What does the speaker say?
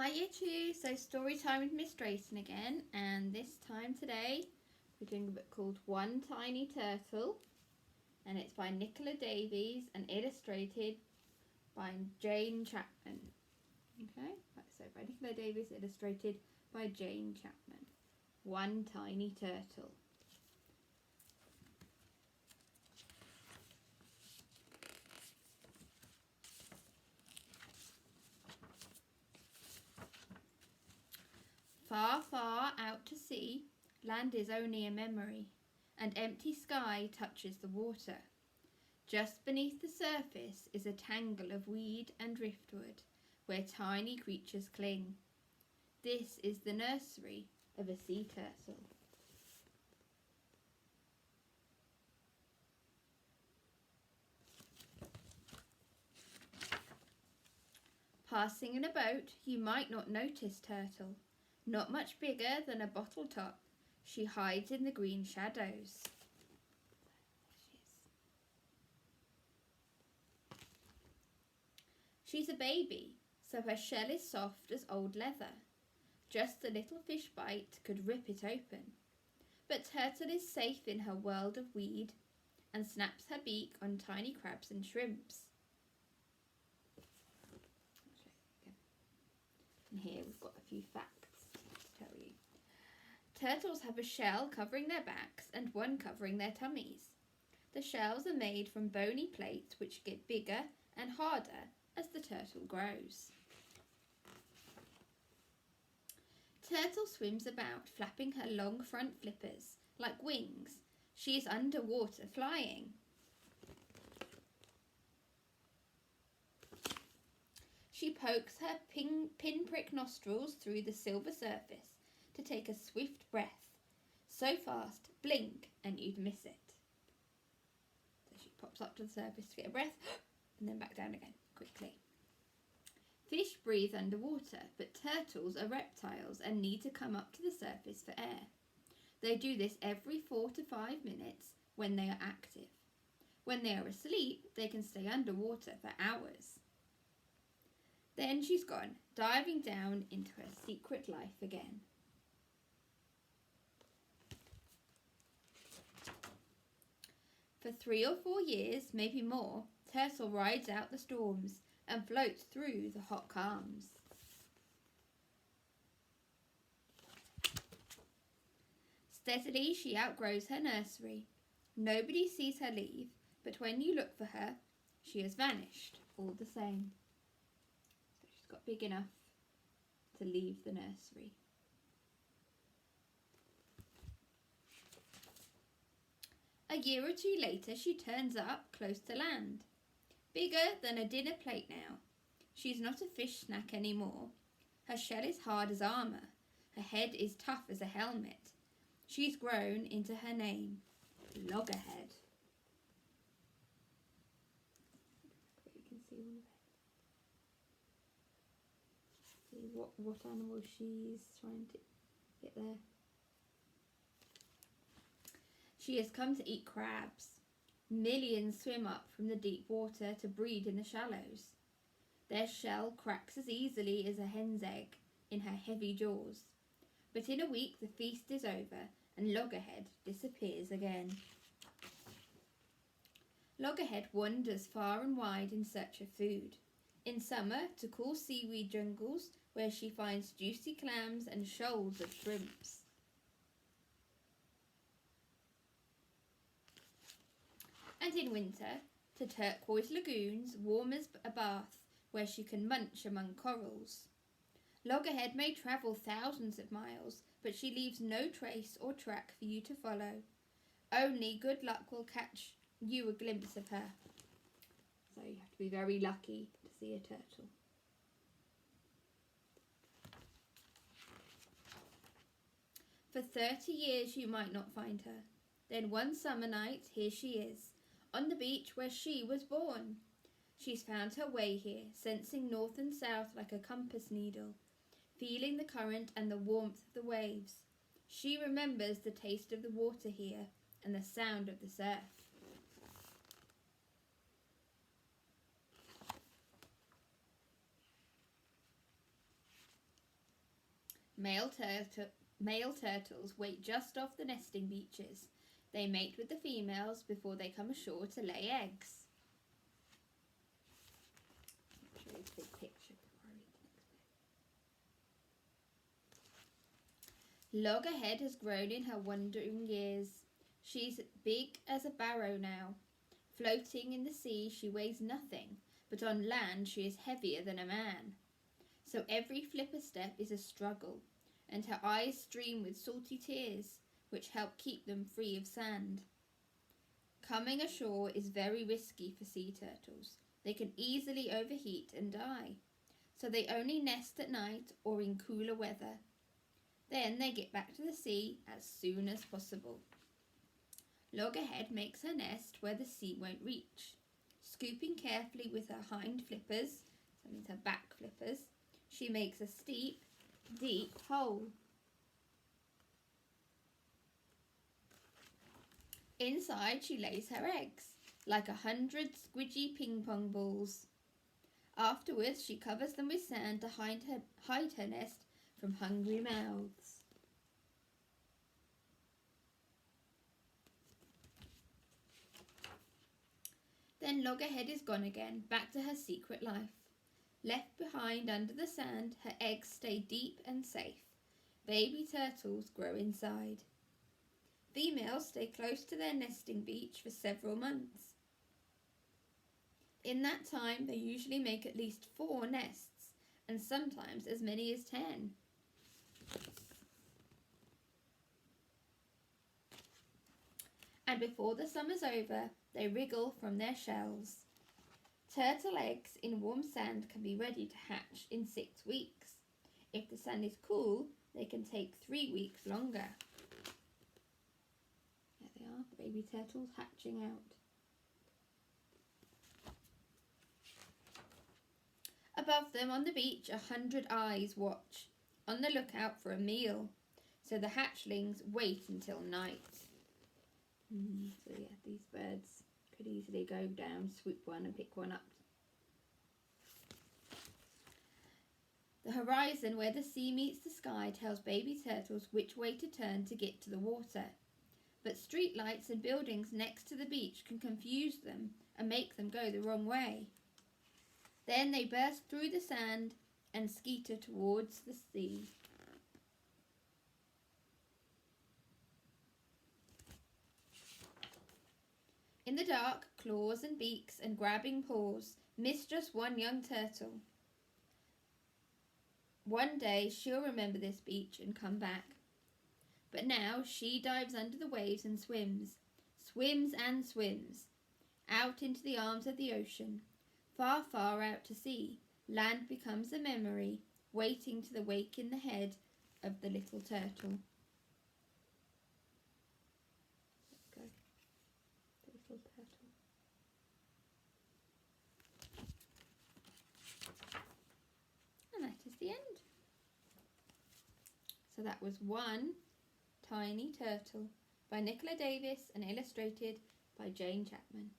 Hi Year 2, so story time with Miss Drayton again, and this time today we're doing a book called One Tiny Turtle, and it's by Nicola Davies and illustrated by Jane Chapman. Okay, so by Nicola Davies, illustrated by Jane Chapman. One Tiny Turtle. Far, far out to sea, land is only a memory, and empty sky touches the water. Just beneath the surface is a tangle of weed and driftwood, where tiny creatures cling. This is the nursery of a sea turtle. Passing in a boat, you might not notice Turtle. Not much bigger than a bottle top, she hides in the green shadows. She's a baby, so her shell is soft as old leather. Just a little fish bite could rip it open. But Turtle is safe in her world of weed and snaps her beak on tiny crabs and shrimps. And here we've got a few facts to tell you. Turtles have a shell covering their backs and one covering their tummies. The shells are made from bony plates which get bigger and harder as the turtle grows. Turtle swims about, flapping her long front flippers like wings. She is underwater flying. She pokes her pinprick nostrils through the silver surface to take a swift breath. So fast, blink, and you'd miss it. So she pops up to the surface to get a breath, and then back down again, quickly. Fish breathe underwater, but turtles are reptiles and need to come up to the surface for air. They do this every 4 to 5 minutes when they are active. When they are asleep, they can stay underwater for hours. Then she's gone, diving down into her secret life again. For 3 or 4 years, maybe more, Turtle rides out the storms and floats through the hot calms. Steadily she outgrows her nursery. Nobody sees her leave, but when you look for her, she has vanished all the same. So she's got big enough to leave the nursery. A year or 2 later, she turns up close to land. Bigger than a dinner plate now. She's not a fish snack anymore. Her shell is hard as armour. Her head is tough as a helmet. She's grown into her name, Loggerhead. You can see what animal she's trying to get there. She has come to eat crabs. Millions swim up from the deep water to breed in the shallows. Their shell cracks as easily as a hen's egg in her heavy jaws. But in a week the feast is over and Loggerhead disappears again. Loggerhead wanders far and wide in search of food. In summer to cool seaweed jungles where she finds juicy clams and shoals of shrimps. And in winter, to turquoise lagoons, warm as a bath, where she can munch among corals. Loggerhead may travel thousands of miles, but she leaves no trace or track for you to follow. Only good luck will catch you a glimpse of her. So you have to be very lucky to see a turtle. For 30 years you might not find her. Then one summer night, here she is, on the beach where she was born. She's found her way here, sensing north and south like a compass needle, feeling the current and the warmth of the waves. She remembers the taste of the water here and the sound of the surf. Male turtles wait just off the nesting beaches. They mate with the females before they come ashore to lay eggs. I'll show you a big picture before I read the next bit. Loggerhead has grown in her wandering years. She's big as a barrow now. Floating in the sea, she weighs nothing, but on land she is heavier than a man. So every flipper step is a struggle, and her eyes stream with salty tears, which help keep them free of sand. Coming ashore is very risky for sea turtles. They can easily overheat and die, so they only nest at night or in cooler weather. Then they get back to the sea as soon as possible. Loggerhead makes her nest where the sea won't reach. Scooping carefully with her hind flippers, that means her back flippers, she makes a steep, deep hole. Inside she lays her eggs, like 100 squidgy ping-pong balls. Afterwards she covers them with sand to hide her nest from hungry mouths. Then Loggerhead is gone again, back to her secret life. Left behind under the sand, her eggs stay deep and safe. Baby turtles grow inside. Females stay close to their nesting beach for several months. In that time, they usually make at least 4 nests, and sometimes as many as 10. And before the summer's over, they wriggle from their shells. Turtle eggs in warm sand can be ready to hatch in 6 weeks. If the sand is cool, they can take 3 weeks longer. There they are, the baby turtles hatching out. Above them on the beach, 100 eyes watch, on the lookout for a meal. So the hatchlings wait until night. So yeah, these birds could easily go down, swoop one and pick one up. The horizon where the sea meets the sky tells baby turtles which way to turn to get to the water. But street lights and buildings next to the beach can confuse them and make them go the wrong way. Then they burst through the sand and skeeter towards the sea. In the dark, claws and beaks and grabbing paws miss just one young turtle. One day she'll remember this beach and come back. But now she dives under the waves and swims and swims, out into the arms of the ocean. Far, far out to sea, land becomes a memory, waiting to the wake in the head of the little turtle. Let's go. The little turtle. And that is the end. So that was One Tiny Turtle by Nicola Davis and illustrated by Jane Chapman.